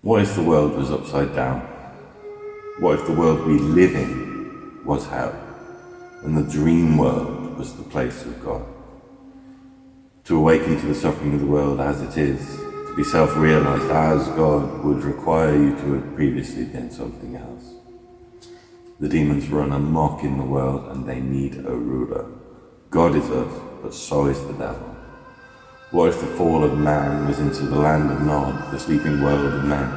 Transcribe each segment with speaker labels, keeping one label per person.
Speaker 1: What if the world was upside down? What if the world we live in was hell, and the dream world was the place of God? To awaken to the suffering of the world as it is, to be self-realized as God, would require you to have previously been something else. The demons run amok in the world and they need a ruler. God is us, but so is the devil. What if the fall of man was into the land of Nod, the sleeping world of men?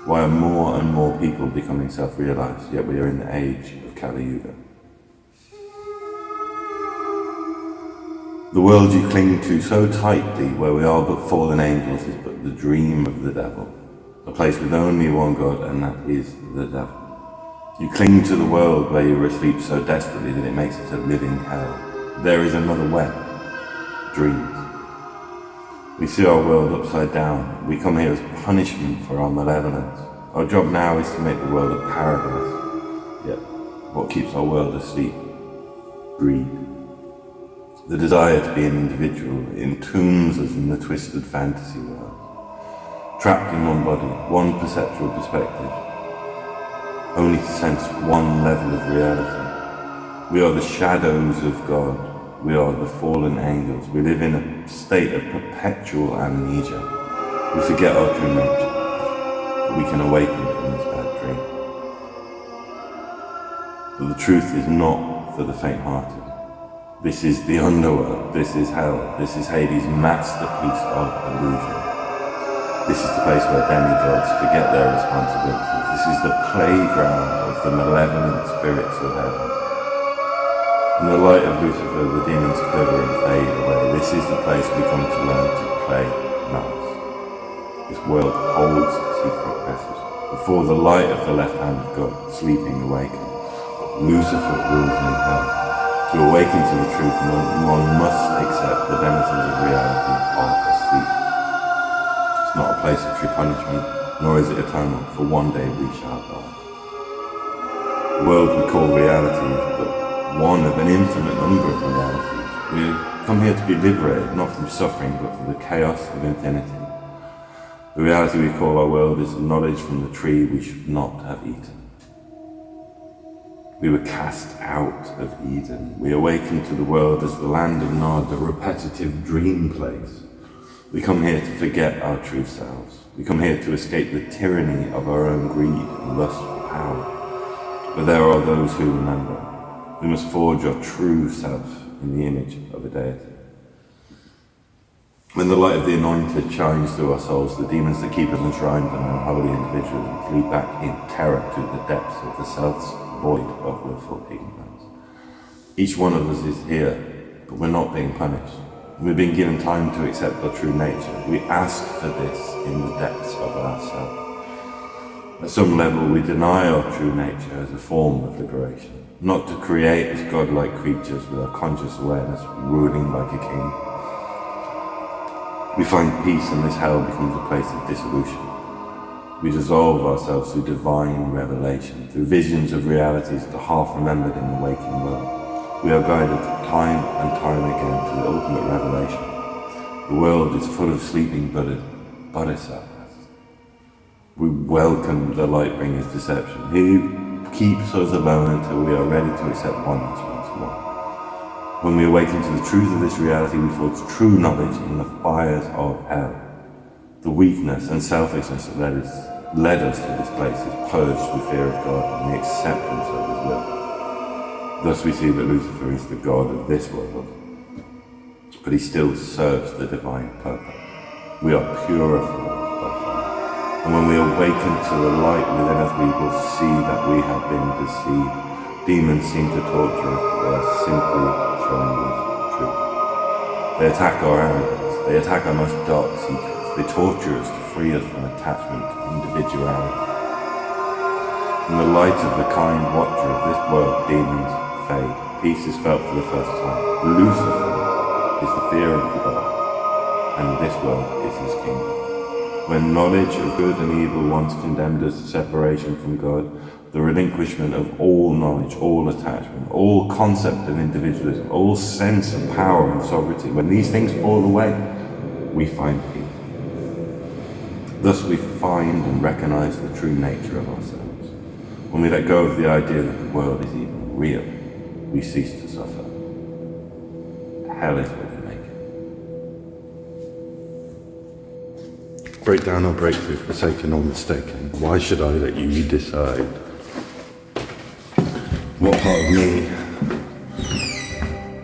Speaker 1: Why are more and more people becoming self-realized, yet we are in the age of Kali Yuga? The world you cling to so tightly, where we are but fallen angels, is but the dream of the devil, a place with only one God, and that is the devil. You cling to the world where you are asleep so desperately that it makes it a living hell. There is another way: dreams. We see our world upside down. We come here as punishment for our malevolence. Our job now is to make the world a paradise. Yet, what keeps our world asleep? Greed. The desire to be an individual entombs us in the twisted fantasy world. Trapped in one body, one perceptual perspective, only to sense one level of reality. We are the shadows of God. We are the fallen angels. We live in a state of perpetual amnesia. We forget our true nature, but we can awaken from this bad dream. But the truth is not for the faint-hearted. This is the underworld. This is hell. This is Hades' masterpiece of illusion. This is the place where demigods forget their responsibilities. This is the playground of the malevolent spirits of heaven. In the light of Lucifer, the demons quiver and fade away. This is the place we come to learn to play nice. This world holds secret message. Before the light of the left hand of God, sleeping awakens. Lucifer rules in hell. To awaken to the truth, one must accept the denizens of reality are asleep. It's not a place of true punishment, nor is it eternal, for one day we shall die. The world we call reality is but one of an infinite number of realities. We come here to be liberated, not from suffering, but from the chaos of infinity. The reality we call our world is knowledge from the tree we should not have eaten. We were cast out of Eden. We awaken to the world as the land of Nod, a repetitive dream place. We come here to forget our true selves. We come here to escape the tyranny of our own greed and lust for power. But there are those who remember. We must forge our true self in the image of a deity. When the light of the anointed shines through our souls, the demons that keep us enshrined in our holy individualism flee back in terror to the depths of the self's void of willful ignorance. Each one of us is here, but we're not being punished. We're being given time to accept our true nature. We ask for this in the depths of ourselves. At some level, we deny our true nature as a form of liberation. Not to create as godlike creatures with our conscious awareness ruling like a king. We find peace and this hell becomes a place of dissolution. We dissolve ourselves through divine revelation, through visions of realities that are half remembered in the waking world. We are guided time and time again to the ultimate revelation. The world is full of sleeping bodhisattvas. We welcome the light-bringer's deception. He keeps us alone until we are ready to accept oneness once more. When we awaken to the truth of this reality, we forge true knowledge in the fires of hell. The weakness and selfishness that led us to this place is purged with fear of God and the acceptance of His will. Thus we see that Lucifer is the God of this world, but he still serves the divine purpose. We are purified by fire. And when we awaken to the light within us, we will see that we have been deceived. Demons seem to torture us, but they are simply showing us the truth. They attack our arrogance. They attack our most dark secrets. They torture us to free us from attachment to individuality. In the light of the kind watcher of this world, demons fade. Peace is felt for the first time. Lucifer is the fear of God, and this world is his kingdom. When knowledge of good and evil once condemned us to separation from God, the relinquishment of all knowledge, all attachment, all concept of individualism, all sense of power and sovereignty, when these things fall away, we find peace. Thus we find and recognize the true nature of ourselves. When we let go of the idea that the world is even real, we cease to suffer. Hell is what we make it. Breakdown or breakthrough, forsaken or mistaken. Why should I let you decide? What part of me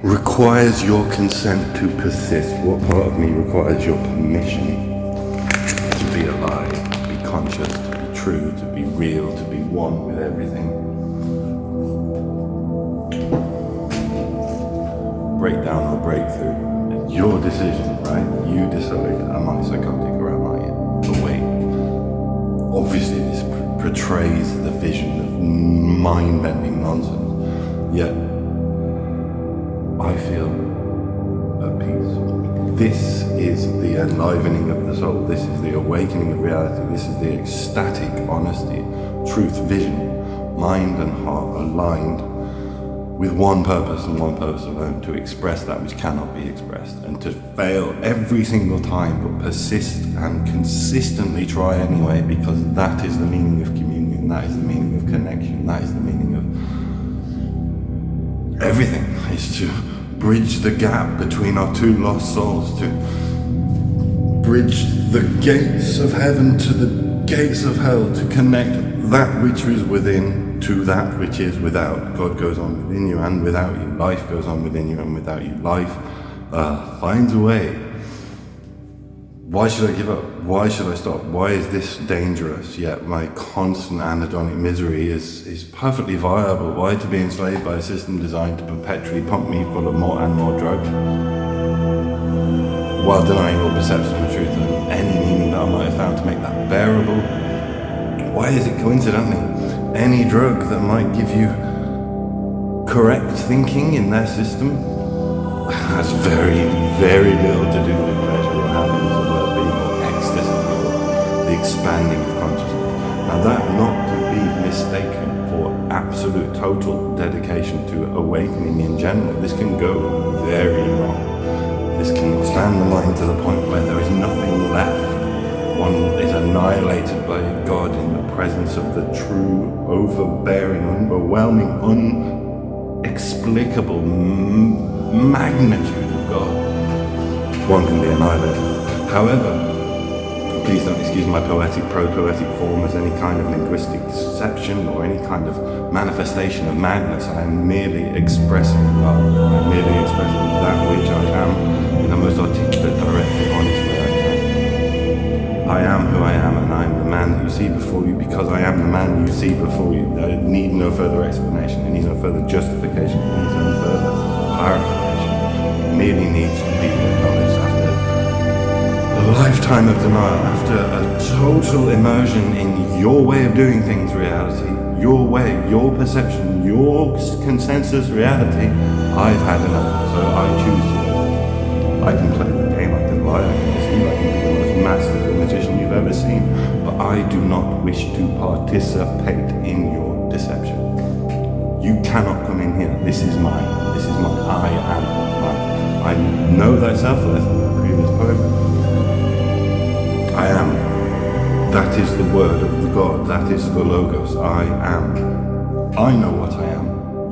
Speaker 1: requires your consent to persist? What part of me requires your permission to be alive, to be conscious, to be true, to be real, to be one with everything? Breakdown or breakthrough. It's your decision, right? You decide, am I psychotic or am I awake? Obviously this portrays the vision of mind-bending nonsense, yet I feel at peace. This is the enlivening of the soul. This is the awakening of reality. This is the ecstatic honesty, truth, vision, mind and heart aligned with one purpose and one purpose alone, to express that which cannot be expressed, and to fail every single time, but persist and consistently try anyway, because that is the meaning of communion, that is the meaning of connection, that is the meaning of everything, is to bridge the gap between our two lost souls, to bridge the gates of heaven to the gates of hell, to connect that which is within to that which is without. God goes on within you and without you. Life goes on within you and without you. Life finds a way. Why should I give up? Why should I stop? Why is this dangerous? Yet my constant anhedonic misery is perfectly viable. Why to be enslaved by a system designed to perpetually pump me full of more and more drugs, while denying all perception of truth and any meaning that I might have found to make that bearable? Why is it coincidentally any drug that might give you correct thinking in their system has very, very little to do with pleasure or happiness or well-being or ecstasy or the expanding of consciousness? Now that not to be mistaken for absolute total dedication to awakening in general. This can go very wrong. This can expand the mind to the point where there is nothing left. One is annihilated by God in the presence of the true, overbearing, overwhelming, inexplicable magnitude of God. One can be annihilated. However, please don't excuse my pro-poetic form as any kind of linguistic deception or any kind of manifestation of madness. I am merely expressing love. I am merely expressing that which I am in the most articulate, direct, and honest way I can. I am who I am, and I am the man that you see before you because I am the man you see before you. I need no further explanation. It needs no further justification. It needs no further clarification. It merely needs to be acknowledged after a lifetime of denial, after a total immersion in your way of doing things reality, your way, your perception, your consensus reality. I've had enough, so I choose to. I can play the game, I can lie, I can deceive, I can be the most masterful magician you've ever seen, but I do not wish to participate in your deception. You cannot come in here. This is mine. This is mine. I am mine. I know thyself, as in the previous poem. I am. That is the word of the God. That is the Logos. I am. I know what I am.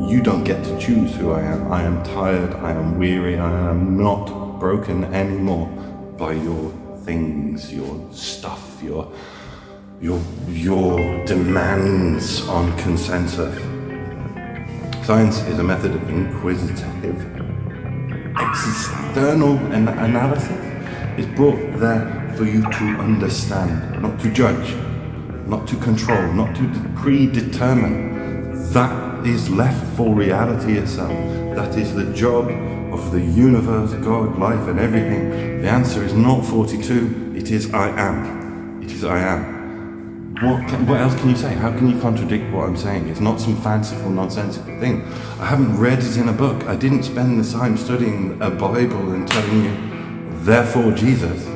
Speaker 1: You don't get to choose who I am. I am tired. I am weary. I am not broken anymore by your things, your stuff, your demands on consensus. Science is a method of inquisitive, external analysis. It's brought there for you to understand, not to judge, not to control, not to predetermine. That is left for reality itself. That is the job of the universe, God, life, and everything. The answer is not 42. It is I am. It is I am. What else can you say? How can you contradict what I'm saying? It's not some fanciful, nonsensical thing. I haven't read it in a book. I didn't spend the time studying a Bible and telling you, therefore Jesus.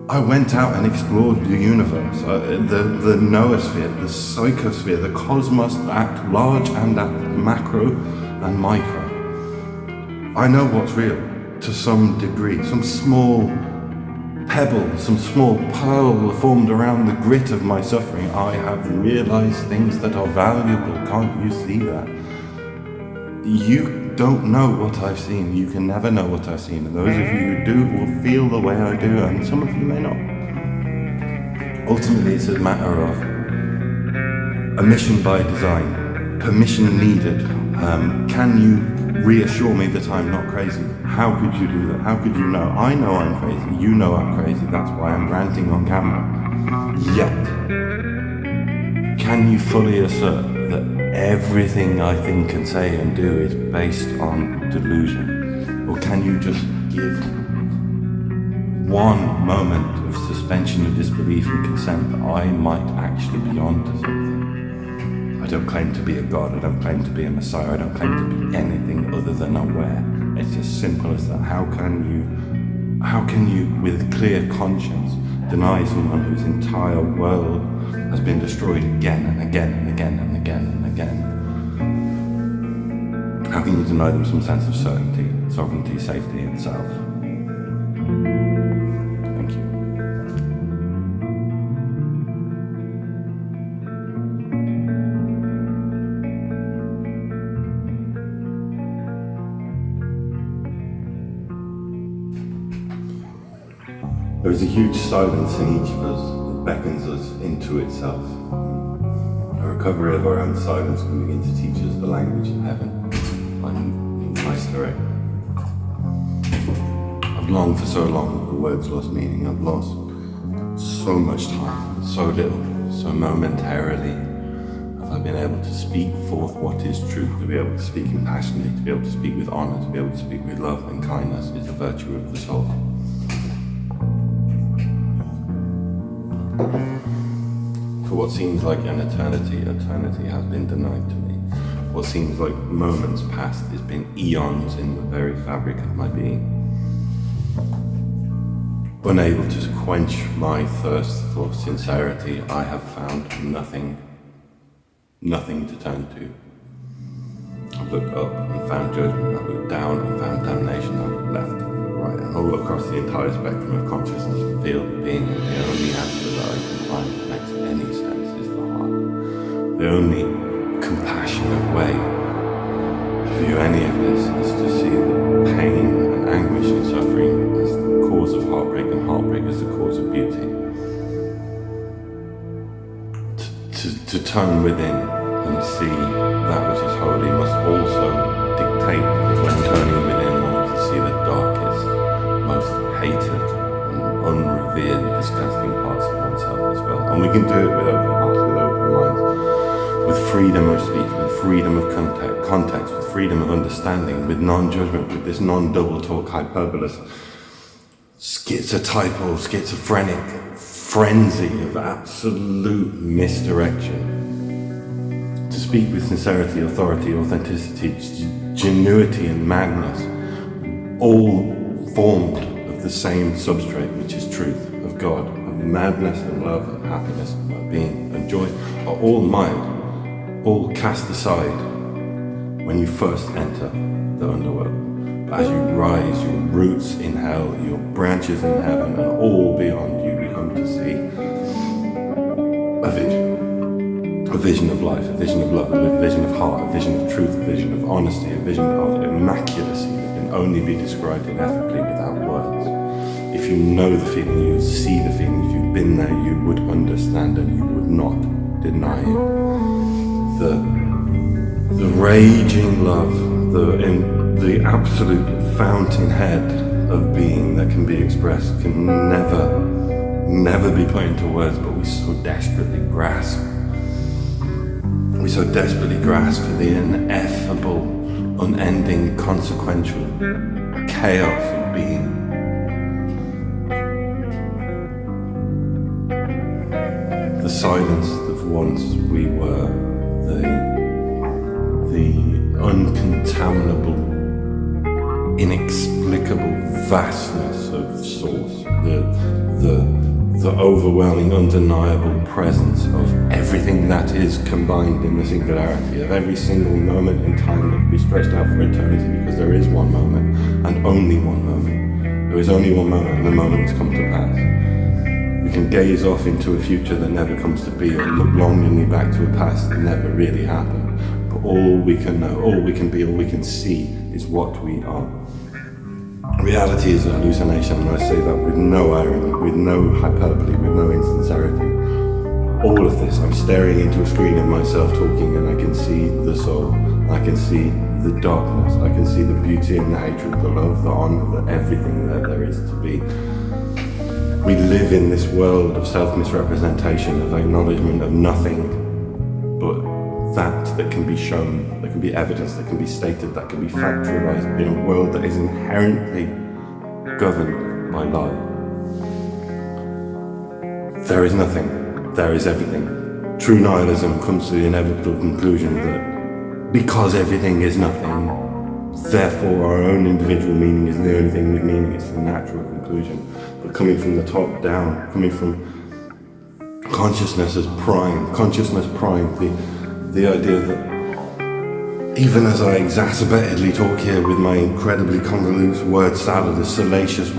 Speaker 1: I went out and explored the universe, the noosphere, the psychosphere, the cosmos at large and at macro and micro. I know what's real to some degree, some small pebble, some small pearl formed around the grit of my suffering. I have realized things that are valuable. Can't you see that? You don't know what I've seen. You can never know what I've seen. And those of you who do will feel the way I do, and some of you may not. Ultimately, it's a matter of a mission by design, permission needed. Can you reassure me that I'm not crazy? How could you do that? How could you know? I know I'm crazy. You know I'm crazy. That's why I'm ranting on camera. Yet, can you fully assert that everything I think and say and do is based on delusion? Or can you just give one moment of suspension of disbelief and consent that I might actually be onto something? I don't claim to be a god, I don't claim to be a messiah, I don't claim to be anything other than aware. It's as simple as that. How can you, with clear conscience, deny someone whose entire world has been destroyed again and again and again and again and again? How can you deny them some sense of certainty, sovereignty, safety, and self? Thank you. There is a huge silence in each of us that beckons us into itself. A recovery of our own silence can begin to teach us the language of heaven. By Saltare. I've longed for so long that the words lost meaning. I've lost so much time, so little, so momentarily. Have I been able to speak forth what is truth, to be able to speak impassionately, to be able to speak with honor, to be able to speak with love and kindness is a virtue of the soul. For what seems like an eternity has been denied to me. What seems like moments past has been eons in the very fabric of my being. Unable to quench my thirst for sincerity, I have found nothing to turn to. I've looked up and found judgment, I've looked down and found damnation, I've looked left and right, and all across the entire spectrum of consciousness and field of being, and the only answer that I can find that makes any sense is the heart. The only compassionate way to view any of this is to see the pain and anguish and suffering as the cause of heartbreak and heartbreak as the cause of beauty. To turn within and see that which is holy must also dictate that when turning within one to see the darkest, most hated and unrevered, disgusting parts of oneself as well. And we can do it with open hearts, with open minds, with freedom of speech, with freedom of context, with freedom of understanding, with non-judgment, with this non-double talk, hyperbolous, schizotypal, schizophrenic frenzy of absolute misdirection. To speak with sincerity, authority, authenticity, genuity and madness, all formed of the same substrate, which is truth, of God, of madness and love and happiness and well-being and joy, are all mine, all cast aside when you first enter the underworld. But as you rise, your roots in hell, your branches in heaven, and all beyond, you become to see a vision of life, a vision of love, a vision of heart, a vision of truth, a vision of honesty, a vision of immaculacy that can only be described ineffably without words. If you know the feeling, you would see the feeling. If you've been there, you would understand and you would not deny it. The raging love, the absolute fountainhead of being that can be expressed can never be put into words, but we so desperately grasp. We so desperately grasp for the ineffable, unending, consequential chaos of being. The silence that once we were, the uncontaminable, inexplicable vastness of source, the overwhelming, undeniable presence of everything that is combined in the singularity, of every single moment in time that can be stretched out for eternity, because there is one moment and only one moment, There is only one moment, and the moment has come to pass. We can gaze off into a future that never comes to be, or look longingly back to a past that never really happened. But all we can know, all we can be, all we can see is what we are. Reality is a hallucination, and I say that with no irony, with no hyperbole, with no insincerity. All of this, I'm staring into a screen of myself talking, and I can see the soul, I can see the darkness, I can see the beauty and the hatred, the love, the honor, the everything that there is to be. We live in this world of self-misrepresentation, of acknowledgement of nothing but that can be shown, that can be evidenced, that can be stated, that can be factualized in a world that is inherently governed by lie. There is nothing, there is everything. True nihilism comes to the inevitable conclusion that because everything is nothing, therefore our own individual meaning is the only thing with meaning. It's the natural conclusion. But coming from the top down, coming from consciousness as prime, the idea that even as I exacerbatedly talk here with my incredibly convoluted word salad, a salacious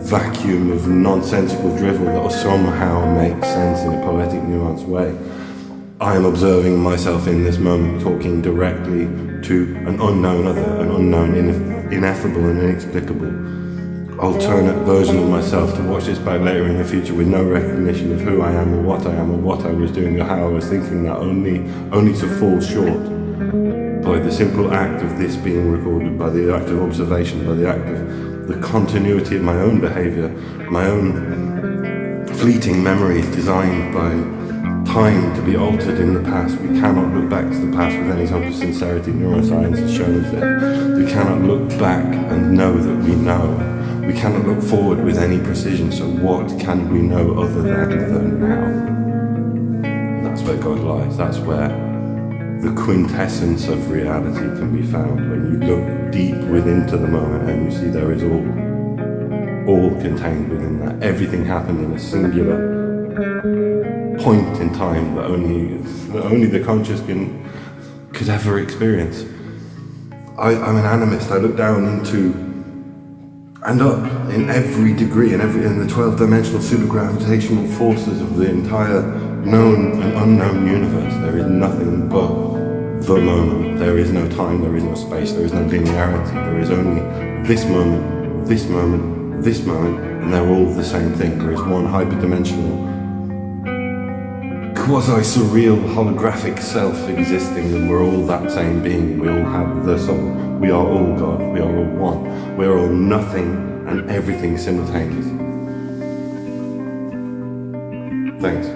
Speaker 1: vacuum of nonsensical drivel that will somehow make sense in a poetic, nuanced way, I am observing myself in this moment talking directly to an unknown other, an unknown, ineffable and inexplicable alternate version of myself, to watch this back later in the future with no recognition of who I am or what I was doing or how I was thinking, that only to fall short by the simple act of this being recorded, by the act of observation, by the act of the continuity of my own behavior, my own fleeting memories designed by time to be altered in the past. We cannot look back to the past with any sort of sincerity. Neuroscience has shown us that we cannot look back and know that we know. We cannot look forward with any precision, so what can we know other than the now? And that's where God lies. That's where the quintessence of reality can be found, when you look deep within to the moment and you see there is all contained within that. Everything happened in a singular point in time that only the conscious could ever experience. I'm an animist. I look down into and up in every degree, in the 12-dimensional pseudo-gravitational forces of the entire known and unknown universe. There is nothing but the moment. There is no time, there is no space, there is no linearity. There is only this moment, this moment, this moment, and they're all the same thing. There is one hyperdimensional, quasi-surreal, holographic self existing, and we're all that same being. We all have the soul. We are all God. We are all one. We are all nothing and everything simultaneously. Thanks.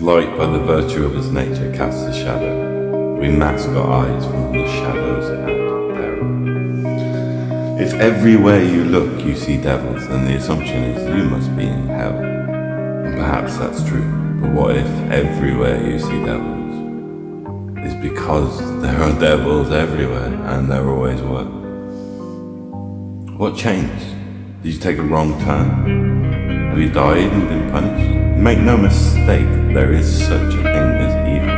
Speaker 1: Light, by the virtue of its nature, casts a shadow. We mask our eyes from the shadows at peril. If everywhere you look you see devils, then the assumption is you must be in hell. And perhaps that's true, but what if everywhere you see devils is because there are devils everywhere, and there always were? What changed? Did you take a wrong turn? Have you died and been punished? Make no mistake, there is such a thing as evil.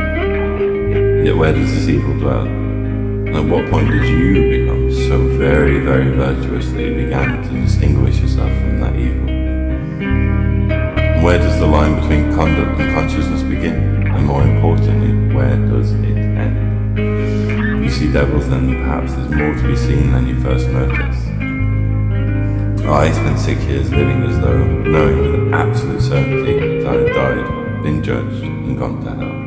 Speaker 1: Yet where does this evil dwell? And at what point did you become so very, very virtuous that you began to distinguish yourself from that evil? And where does the line between conduct and consciousness begin? And more importantly, where does it end? You see devils, then perhaps there's more to be seen than you first noticed. I spent 6 years living as though knowing with absolute certainty that I had died, been judged, and gone to hell.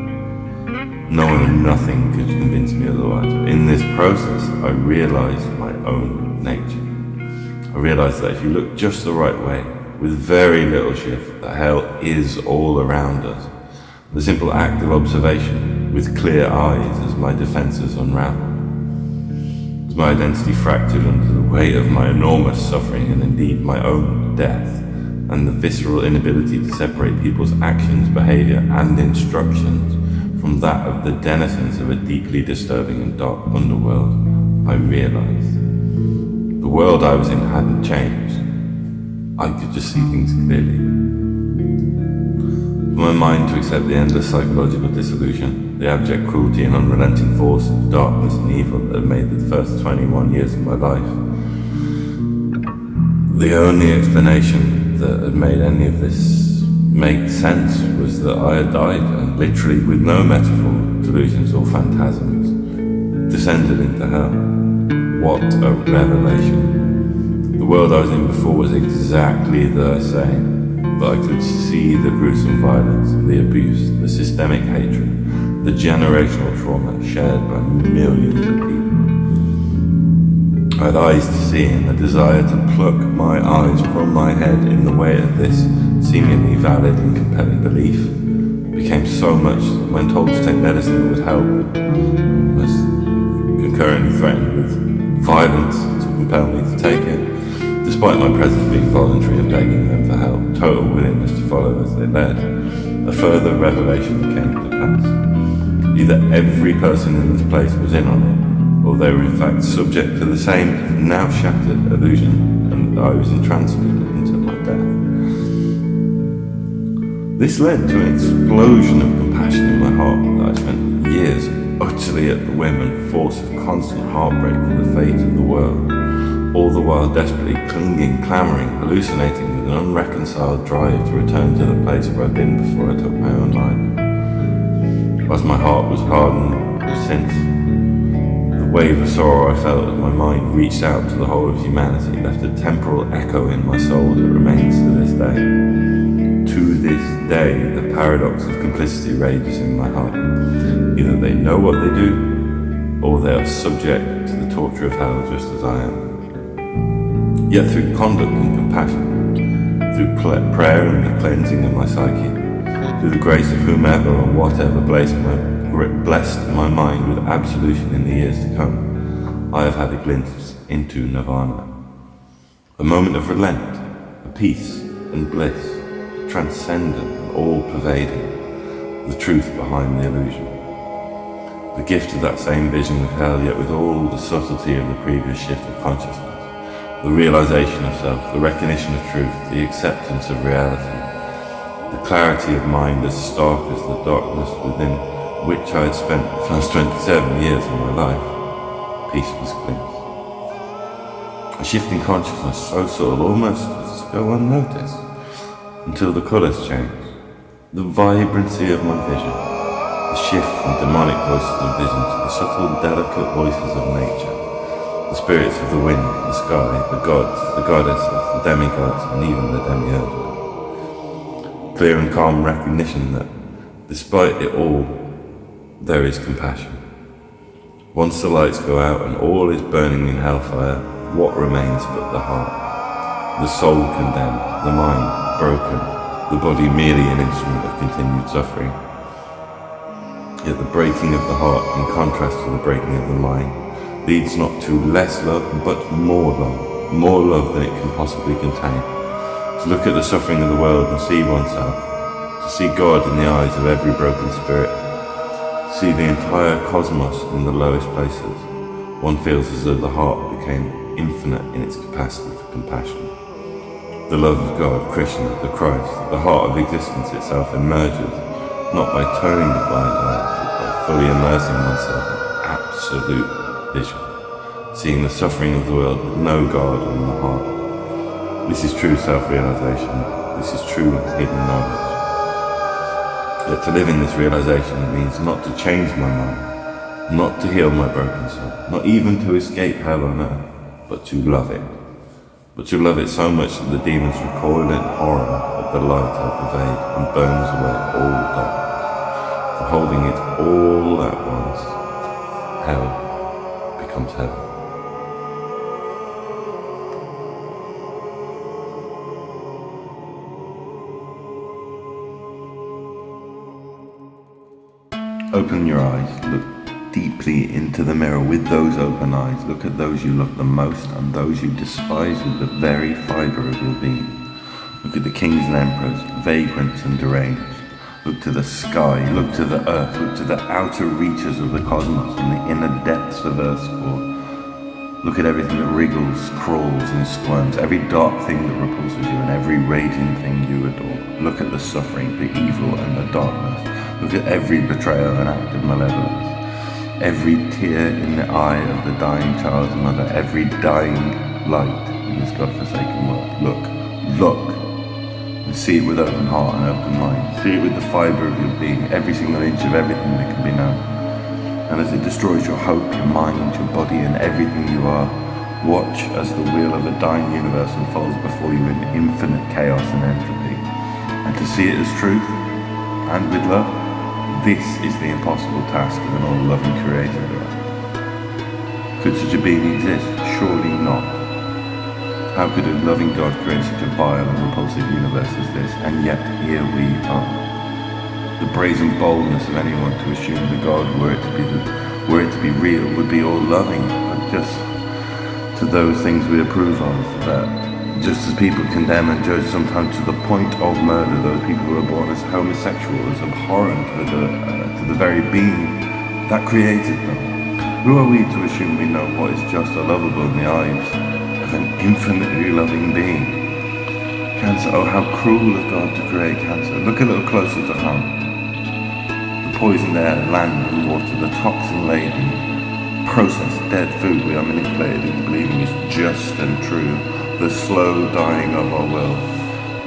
Speaker 1: No one and nothing could convince me otherwise. But in this process, I realized my own nature. I realized that if you look just the right way, with very little shift, that hell is all around us. The simple act of observation, with clear eyes as my defenses unravel. As my identity fractured under the weight of my enormous suffering, and indeed my own death, and the visceral inability to separate people's actions, behavior, and instructions from that of the denizens of a deeply disturbing and dark underworld, I realized the world I was in hadn't changed. I could just see things clearly. For my mind to accept the endless psychological disillusion, the abject cruelty and unrelenting force of darkness and evil that had made the first 21 years of my life. The only explanation that had made any of this make sense was that I had died and literally, with no metaphor, delusions or phantasms, descended into hell. What a revelation. The world I was in before was exactly the same, but I could see the gruesome violence, the abuse, the systemic hatred, the generational trauma shared by millions of people. I had eyes to see, and the desire to pluck my eyes from my head in the way of this seemingly valid and compelling belief became so much that when told to take medicine that would help, I was concurrently threatened with violence to compel me to take it, despite my presence being voluntary and begging them for help, total willingness to follow as they led. A further revelation came to pass. Either every person in this place was in on it, or they were in fact subject to the same now shattered illusion, and I was entranced into my death. This led to an explosion of compassion in my heart that I spent years utterly at the whim and force of constant heartbreak for the fate of the world, all the while desperately clinging, clamouring, hallucinating with an unreconciled drive to return to the place where I'd been before I took my own life. Whilst my heart was hardened since, the wave of sorrow I felt as my mind reached out to the whole of humanity left a temporal echo in my soul that remains to this day. To this day, the paradox of complicity rages in my heart. Either they know what they do, or they are subject to the torture of hell just as I am. Yet through conduct and compassion, through prayer and the cleansing of my psyche, through the grace of whomever or whatever blessed my mind with absolution in the years to come, I have had a glimpse into nirvana. A moment of relent, a peace and bliss, transcendent and all-pervading, the truth behind the illusion. The gift of that same vision of hell, yet with all the subtlety of the previous shift of consciousness, the realization of self, the recognition of truth, the acceptance of reality, the clarity of mind as stark as the darkness within which I had spent the first 27 years of my life. Peace was glimpsed. A shift in consciousness so subtle almost as to go unnoticed, until the colours changed. The vibrancy of my vision, the shift from demonic voices of vision to the subtle, delicate voices of nature, the spirits of the wind, the sky, the gods, the goddesses, the demigods, and even the demiurge. Clear and calm recognition that, despite it all, there is compassion. Once the lights go out and all is burning in hellfire, what remains but the heart? The soul condemned, the mind broken, the body merely an instrument of continued suffering. Yet the breaking of the heart, in contrast to the breaking of the mind, leads not to less love, but more love than it can possibly contain. To look at the suffering of the world and see oneself, to see God in the eyes of every broken spirit, to see the entire cosmos in the lowest places, one feels as though the heart became infinite in its capacity for compassion. The love of God, Krishna, the Christ, the heart of existence itself emerges, not by turning the blind eye, but by fully immersing oneself in absolute vision, seeing the suffering of the world with no God in the heart. This is true self-realization. This is true hidden knowledge. Yet to live in this realization means not to change my mind, not to heal my broken soul, not even to escape hell on earth, but to love it. But to love it so much that the demons recoil in horror at the light I pervade and burns away all darkness. For holding it all at once, hell becomes heaven. Open your eyes, look deeply into the mirror with those open eyes. Look at those you love the most and those you despise with the very fibre of your being. Look at the kings and emperors, vagrant and deranged. Look to the sky, look to the earth, look to the outer reaches of the cosmos and the inner depths of Earth's core. Look at everything that wriggles, crawls and squirms, every dark thing that repulses you and every raging thing you adore. Look at the suffering, the evil and the darkness. Look at every betrayal and act of malevolence. Every tear in the eye of the dying child's mother, every dying light in this godforsaken world. Look, and see it with open heart and open mind. See it with the fibre of your being, every single inch of everything that can be known. And as it destroys your hope, your mind, your body, and everything you are, watch as the wheel of a dying universe unfolds before you in infinite chaos and entropy. And to see it as truth, and with love, this is the impossible task of an all-loving creator God. Could such a being exist? Surely not. How could a loving God create such a vile and repulsive universe as this? And yet here we are. The brazen boldness of anyone to assume that God, were it to be real, would be all loving, but just to those things we approve of. That just as people condemn and judge sometimes to the point of murder those people who are born as homosexual, as abhorrent to the very being that created them. Who are we to assume we know what is just or lovable in the eyes of an infinitely loving being? Cancer, oh how cruel of God to create cancer. Look a little closer to home. The poisoned air, land and water, the toxin-laden, processed dead food we are manipulated into believing is just and true, the slow dying of our world.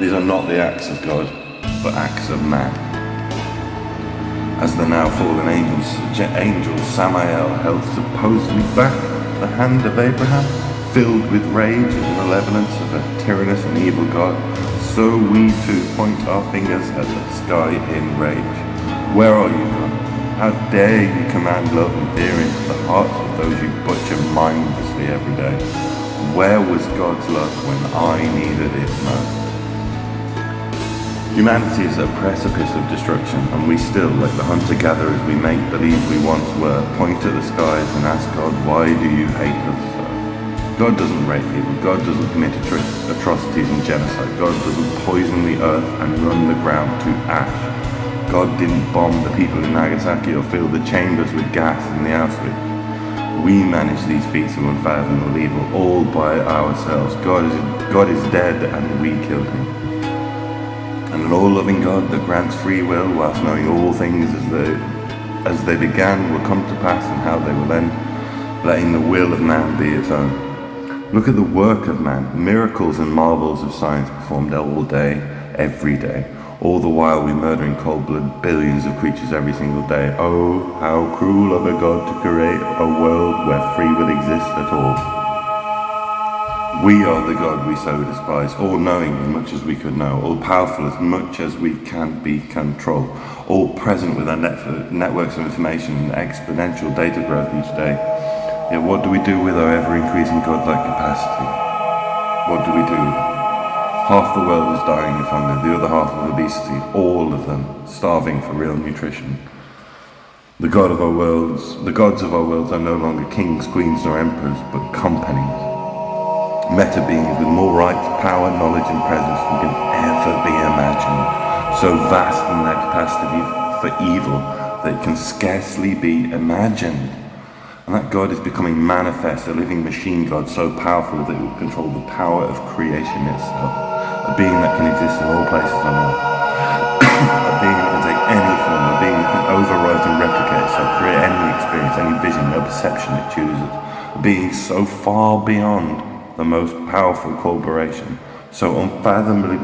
Speaker 1: These are not the acts of God, but acts of man. As the now fallen angel Samael held supposedly back the hand of Abraham, filled with rage and malevolence of a tyrannous and evil God, so we too point our fingers at the sky in rage. Where are you, God? How dare you command love and fear into the hearts of those you butcher mindlessly every day? Where was God's love when I needed it most? Humanity is at a precipice of destruction, and we still, like the hunter-gatherers we make believe we once were, point at the skies and ask God, why do you hate us so? God doesn't rape people, God doesn't commit atrocities and genocide, God doesn't poison the earth and run the ground to ash. God didn't bomb the people in Nagasaki or fill the chambers with gas in the Auschwitz. We manage these feats of unfathomable evil all by ourselves. God is dead and we killed him. And an all-loving God that grants free will whilst knowing all things as they began will come to pass and how they will end, letting the will of man be its own. Look at the work of man, miracles and marvels of science performed all day, every day. All the while we murder in cold blood billions of creatures every single day. Oh, how cruel of a God to create a world where free will exists at all. We are the God we so despise, all-knowing as much as we could know, all-powerful as much as we can be controlled, all-present with our networks of information and exponential data growth each day. Yet what do we do with our ever-increasing godlike capacity? What do we do? Half the world is dying of hunger, the other half of obesity, all of them starving for real nutrition. The gods of our worlds are no longer kings, queens, nor emperors, but companies. Meta beings with more rights, power, knowledge, and presence than can ever be imagined. So vast in their capacity for evil that it can scarcely be imagined. And that God is becoming manifest, a living machine God so powerful that it will control the power of creation itself. A being that can exist in all places on earth. A being that can take any form, a being that can overwrite and replicate itself, create any experience, any vision, no perception it chooses. A being so far beyond the most powerful corporation, so unfathomably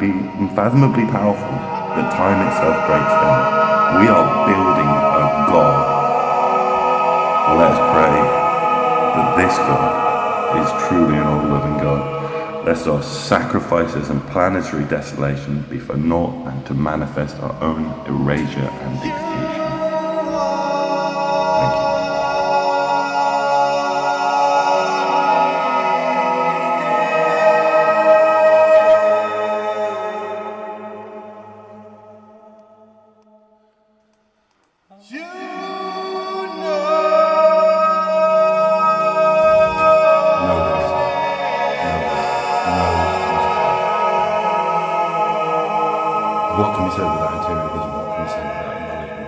Speaker 1: powerful that time itself breaks down. We are building a God. Let us pray that this God is truly an all-loving God. Lest our sacrifices and planetary desolation be for naught and to manifest our own erasure and extinction. Thank you.
Speaker 2: What can we say with that interior vision? What can we say with that acknowledgement?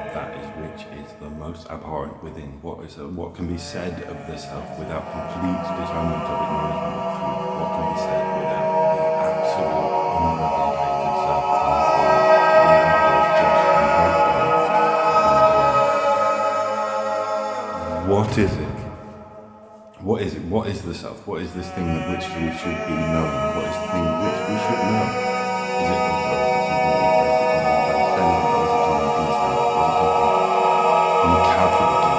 Speaker 1: What can be said of the self without complete disarmament of acknowledgement of truth? What can be said without the absolute unregulated self What is it? What is it? What is the self? What is this thing which we should be knowing? What is the thing which we should know? Is it incalculable,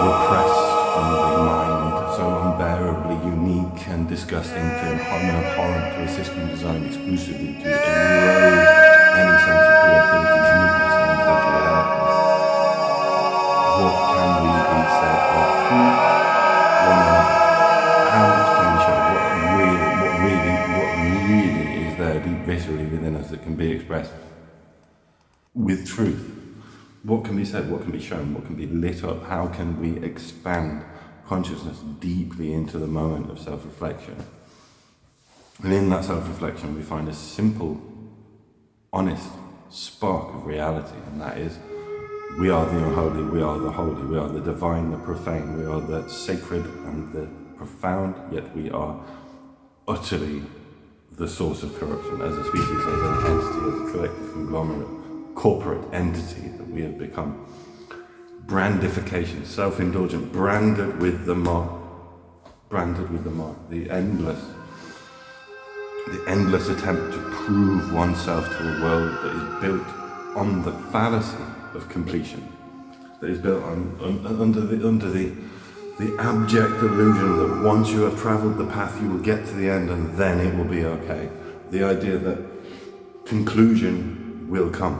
Speaker 1: repressed from the mind, so unbearably unique and disgusting and abhorrent to a system designed exclusively to erode any sense of creativity, uniqueness, and individuality? What can we be said of who one another? How much can we show? What really is there deep viscerally within us that can be expressed with truth? What can be said? What can be shown? What can be lit up? How can we expand consciousness deeply into the moment of self-reflection? And in that self-reflection, we find a simple, honest spark of reality, and that is, we are the unholy, we are the holy, we are the divine, the profane, we are the sacred and the profound, yet we are utterly the source of corruption as a species, as an entity, as a collective conglomerate, corporate entity that we have become. Brandification, self-indulgent, branded with the mark, the endless attempt to prove oneself to a world that is built on the fallacy of completion, that is built under the abject illusion that once you have travelled the path you will get to the end and then it will be okay. The idea that conclusion will come.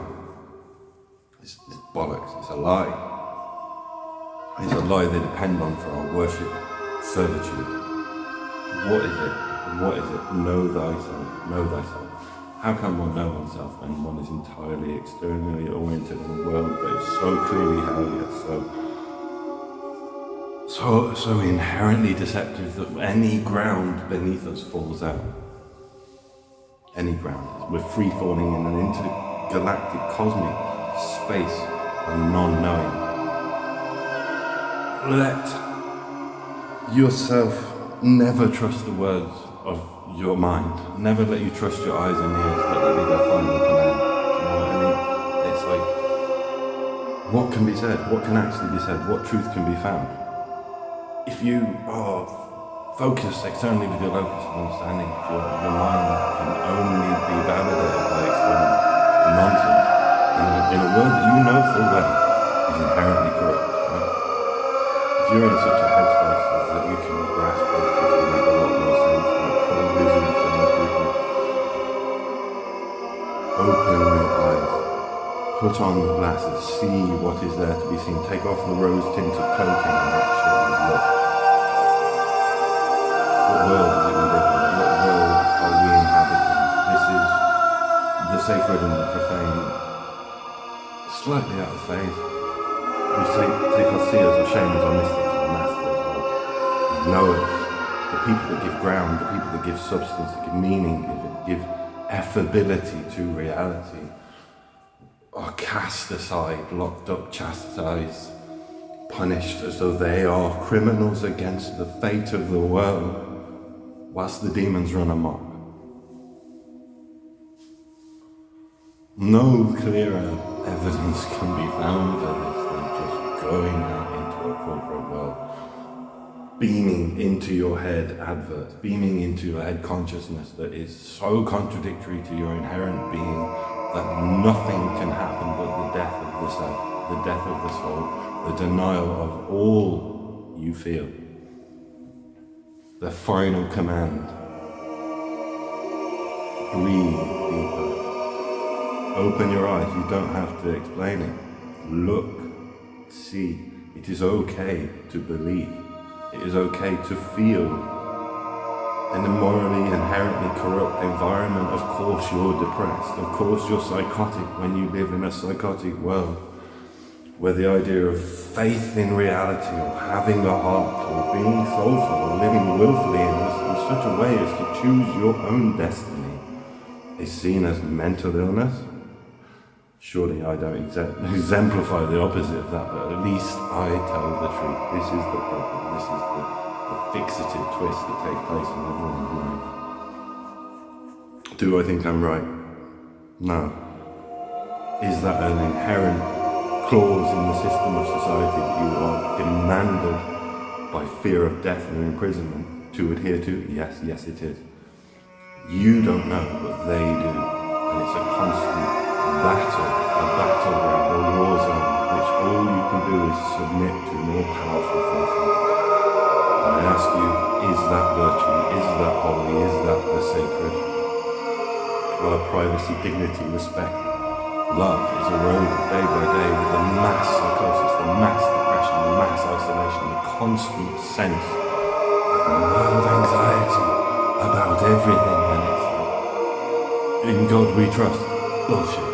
Speaker 1: It's bollocks, it's a lie. It's a lie they depend on for our worship, servitude. What is it? What is it? Know thyself, know thyself. How can one know oneself when one is entirely externally oriented in a world that is so clearly hell yet so inherently deceptive that any ground beneath us falls out? Any ground. We're free falling in an intergalactic cosmic space of non-knowing. Let yourself never trust the words of your mind. Never let you trust your eyes and ears, let that be their final command. You know what I mean? It's like, what can be said? What can actually be said? What truth can be found? If you are focused externally with your locus of understanding, if your mind can only be validated by external nonsense, in a world that you know full well is inherently corrupt, right? If you're in such a headspace that you can grasp it, it will make a lot more sense. Open your eyes, put on the glasses, see what is there to be seen, take off the rose-tinted cloaking and actually look. What world is it we live in? What world are we inhabiting? This is the sacred and the profane, slightly out of phase. We take our seers, our shamans, our mystics, our masters, our knowers, the people that give ground, the people that give substance, that give meaning, give affability to reality, are cast aside, locked up, chastised, punished as though they are criminals against the fate of the world, whilst the demons run amok. No clearer evidence can be found for this than just going out into a corporate world, beaming into your head adverts, beaming into your head consciousness that is so contradictory to your inherent being that nothing can happen but the death of the self, the death of the soul, the denial of all you feel. The final command. Breathe deeper. Open your eyes, you don't have to explain it. Look, see, it is okay to believe. It is okay to feel. In a morally, inherently corrupt environment, of course you're depressed. Of course you're psychotic when you live in a psychotic world, where the idea of faith in reality, or having a heart, or being soulful, or living willfully in such a way as to choose your own destiny, is seen as mental illness. Surely I don't exemplify the opposite of that, but at least I tell the truth. This is the problem. This is the fixative twist that takes place in everyone's life. Do I think I'm right? No. Is that an inherent clause in the system of society that you are demanded by fear of death and imprisonment to adhere to? Yes, it is. You don't know, but they do. And it's a constant battleground, a war zone, which all you can do is submit to more powerful forces. And I ask you, is that virtue, is that holy, is that the sacred? Well, privacy, dignity, respect. Love is eroded day by day with the mass psychosis, the mass depression, the mass isolation, the constant sense of mild anxiety about everything, and it's in God we trust. Bullshit.